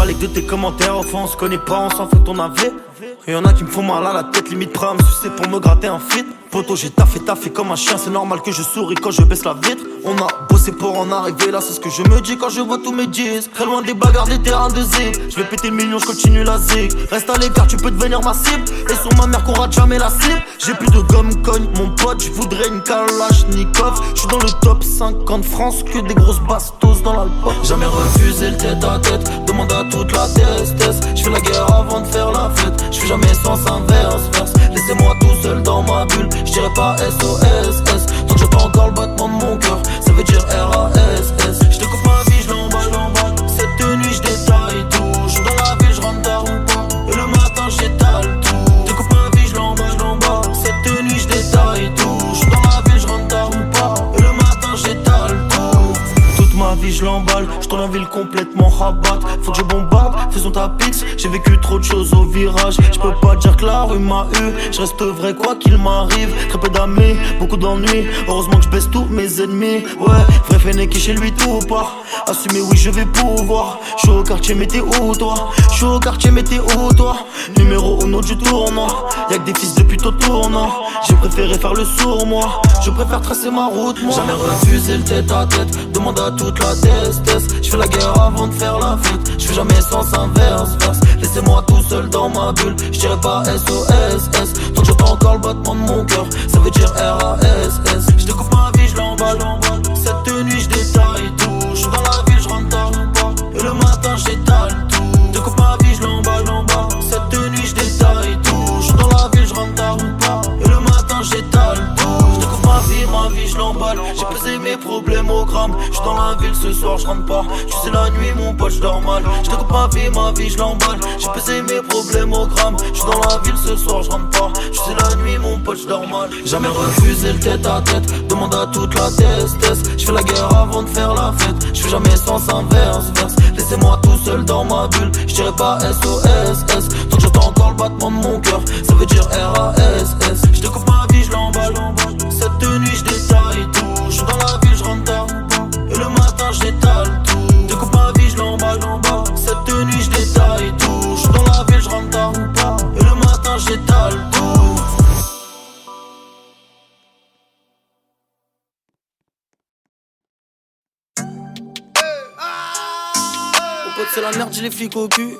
pas que de tes commentaires. Enfin on se connaît pas, on s'en fout ton avis. Y'en a qui me font mal à la tête, limite prêt à me sucer pour me gratter un fit. Poto j'ai taffé comme un chien, c'est normal que je souris quand je baisse la vitre. On a bossé pour en arriver là, c'est ce que je me dis quand je vois tous mes disques. Très loin des bagarres, des terrains de zig. Je vais péter le million, je continue la zig. Reste à l'écart, tu peux devenir ma cible. Et sur ma mère qu'on rate jamais la cible. J'ai plus de gomme cogne, mon pote, je voudrais une Kalachnikov. Je suis dans le top 50 France, que des grosses bastos dans l'album. Jamais refusé le tête à tête, demande à toute la testesse. Je fais la guerre avant de faire la fête, je fais jamais sens inverse. Laissez-moi tout seul dans ma bulle, je dirais pas SOS. Tant que j'entends encore le battement de mon cœur, ça veut dire RASS. Je découpe ma vie, je l'emballe. Cette nuit je détaille tout. Je suis dans la ville, je rentre tard ou pas. Et le matin j'étale tout. Je découpe ma vie, je l'emballe. Cette nuit je détaille tout. Je suis dans la ville, je rentre tard ou pas. Et le matin j'étale tout. Toute ma vie je l'emballe, je tourne la ville complètement rabat. Faut que je bombarde, faisons ta pix. J'ai vécu trop de choses au virage. Je peux pas dire que la rue m'a eu. Je reste vrai quoi qu'il m'arrive. Très peu d'amis, beaucoup d'ennuis. Heureusement que je baisse tous mes ennemis. Ouais, vrai fainé qui chez lui tout part. Assumer oui je vais pouvoir. Je suis au quartier mais t'es où toi? Je suis au quartier mais t'es où toi? Numéro 1 du tournant. Y'a que des fils de pute au tournant. J'ai préféré faire le sourd moi. Je préfère tracer ma route moi. Jamais refusé le tête à tête, demande à toute la testesse. Je fais la guerre avant de faire la fête, je fais jamais sens inverse. Laissez-moi tout seul dans ma bulle, je dirais pas SOS. Tant que j'entends encore le battement de mon cœur, ça veut dire RASS. Je découpe ma vie, je l'emballe. Cette nuit je détaille tout. Je suis dans la ville, je rentre tard ou pas. Et le matin j'étale tout. Je découpe ma vie, je l'emballe. Cette nuit je détaille tout. Je suis dans la ville, je rentre tard ou pas. Et le matin j'étale tout. Je découpe ma vie, je l'emballe. J'ai pesé mes problèmes au gramme. Je suis dans la ville ce soir, je rentre pas. Tu sais la nuit mon pote, je dors mal. Je découpe ma vie, je l'emballe. J'ai pesé mes problèmes au gramme. Je suis dans la ville ce soir, je rentre pas. Tu sais la nuit mon pote, je dors mal. Jamais refusé le tête à tête, demande à toute la testesse. Je fais la guerre avant de faire la fête, je fais jamais sens inverse. Laissez-moi tout seul dans ma bulle, je dirais pas SOS. Tant que j'entends encore le battement de mon cœur, ça veut dire RASS. Je découpe ma vie, je l'emballe. Cette nuit je détaille tout. Je suis dans la ville, je rentre tard ou pas. Et le matin j'étale tout. Je découpe ma vie, je l'emballe. Cette nuit je détaille tout. Je suis dans la ville, je rentre tard ou pas. Et le matin j'étale tout. Mon pote c'est la merde, j'ai les flics au cul.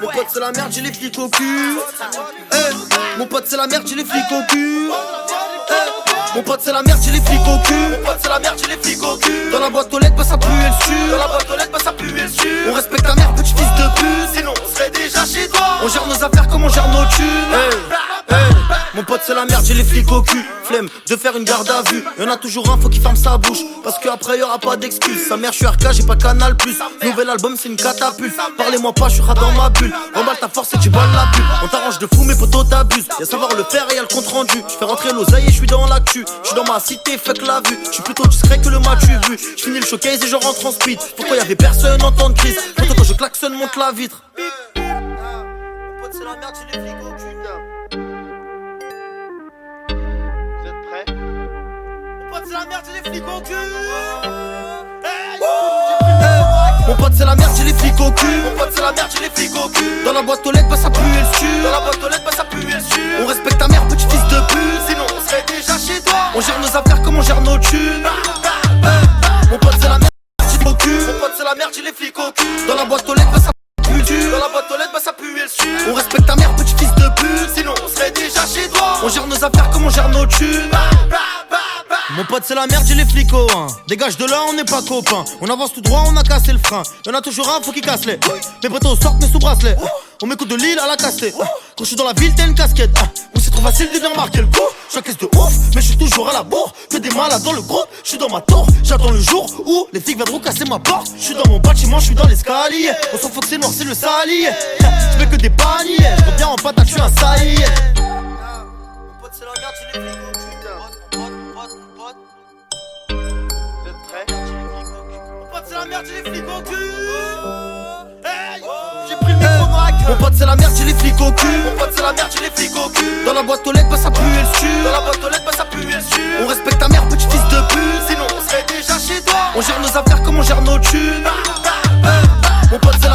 Mon pote c'est la merde, j'ai les flics au cul. Mon pote c'est la merde, j'ai les flics au cul. Mon pote c'est la merde, j'ai les flics au cul. Mon pote c'est la merde, j'ai les flics au cul. Dans la boîte aux lettres, bah ça pue et le su. Dans la boîte aux lettres, bah ça pue et le su. On respecte ta mère, petit fils de pute. Sinon on serait déjà chez toi. On gère nos affaires comme on gère nos thunes. Mon pote c'est la merde, j'ai les flics au cul. Flemme de faire une garde à vue. Y'en a toujours un, faut qu'il ferme sa bouche. Parce qu'après y'aura pas d'excuses. Sa mère, je suis RK, j'ai pas Canal+. Nouvel album, c'est une catapulte. Parlez-moi pas, je suis rat dans ma bulle. Remballe ta force et tu balles la pub. On t'arrange de fou, mes potos t'abusent. Y'a savoir le faire et y'a le compte rendu. Je fais rentrer l'oseille et je suis dans l'actu. Je suis dans ma cité, fuck la vue. Je suis plutôt discret que le match vu. Je finis le showcase et je rentre en speed. Pourquoi y'avait personne en temps de crise? Plutôt quand je klaxonne, monte la vitre. Mon pote c'est la merde, j'ai les flics au cul. C'est la merde, j'ai les flics au cul. Mon pote c'est la merde, j'ai les flics au cul. Mon pote c'est la merde, j'ai les flics au cul. Dans la boîte aux lettres, bah ça pue et le su. Dans la boîte aux lettres, bah ça pue et le su. On respecte ta mère, petit fils de pute. Sinon on serait déjà chez toi. On gère nos affaires comme on gère nos thunes. Mon pote c'est la merde, j'ai au cul. Mon pote c'est la merde, j'ai les flics au cul. Dans la boîte aux lettres, bah ça pue le su. Dans la boîte aux lettres, bah ça pue et le su. On respecte ta mère, petit fils de pute. Sinon on serait déjà chez toi. On gère nos affaires comme on gère nos thunes. Mon pote c'est la merde, j'ai les flics au 1. Dégage de là, on n'est pas copains. On avance tout droit, on a cassé le frein. Y'en a toujours un, faut qu'il casse les. Mes potos sortent, mes sous-bracelets. On m'écoute de Lille à la Castée. Quand je suis dans la ville, t'as une casquette. Oui, c'est trop facile de bien marquer le coup. J'encaisse de ouf, mais je suis toujours à la bourre. Que des malades dans le groupe, je suis dans ma tour. J'attends le jour où les flics viendront casser ma porte. Je suis dans mon bâtiment, je suis dans l'escalier. On s'en fout que c'est noir, c'est le salier. Je mets que des paniers. Je reviens en patate, je suis un saillier. Mon pote c'est la merde, j'ai les flics au cul. C'est la merde, j'ai les flics au cul. J'ai pris le micro Mac. Mon pote c'est la merde, j'ai les flics au cul. Mon pote c'est la merde, j'ai les flics au cul. Dans la boîte aux lettres, bah ça pue et le su. Dans la boîte aux lettres, bah ça pue et le su. On respecte ta mère, petit fils de pute. Sinon on serait déjà chez toi. On gère nos affaires comme on gère nos thunes. Mon pote c'est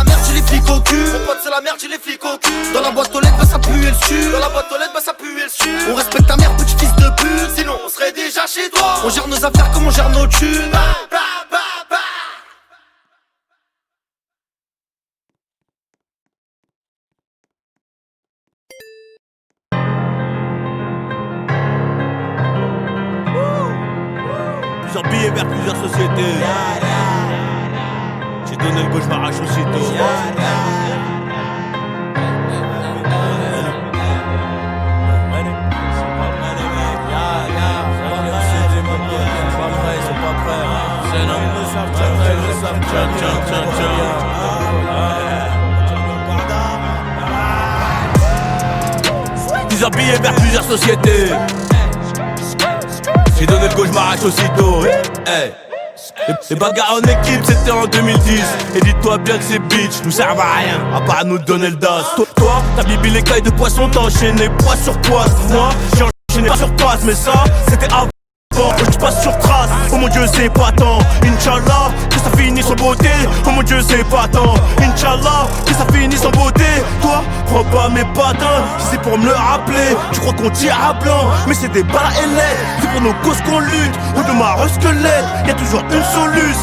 vers plusieurs sociétés. J'ai donné le go, je m'arrache aussitôt. Plusieurs billets vers plusieurs sociétés. J'ai donné le go, je m'arrache aussitôt. Hey. Les bagarres en équipe c'était en 2010. Et dis-toi bien que ces bitches nous servent à rien, à part nous donner le das. Toi, t'as bibi les cailles de poisson, t'as enchaîné poids sur poids. Moi, j'ai enchaîné pas sur passe, mais ça, c'était avant. Je passe sur trace, oh mon Dieu c'est pas tant. Inch'Allah, que ça finisse en beauté. Oh mon Dieu c'est pas tant. Inch'Allah, que ça finisse en beauté. Toi, prends pas mes patins, si c'est pour me le rappeler. Tu crois qu'on tire à blanc, mais c'est des balles à ailettes. C'est pour nos causes qu'on lutte, ou de marre squelette. Y'a toujours une soluce.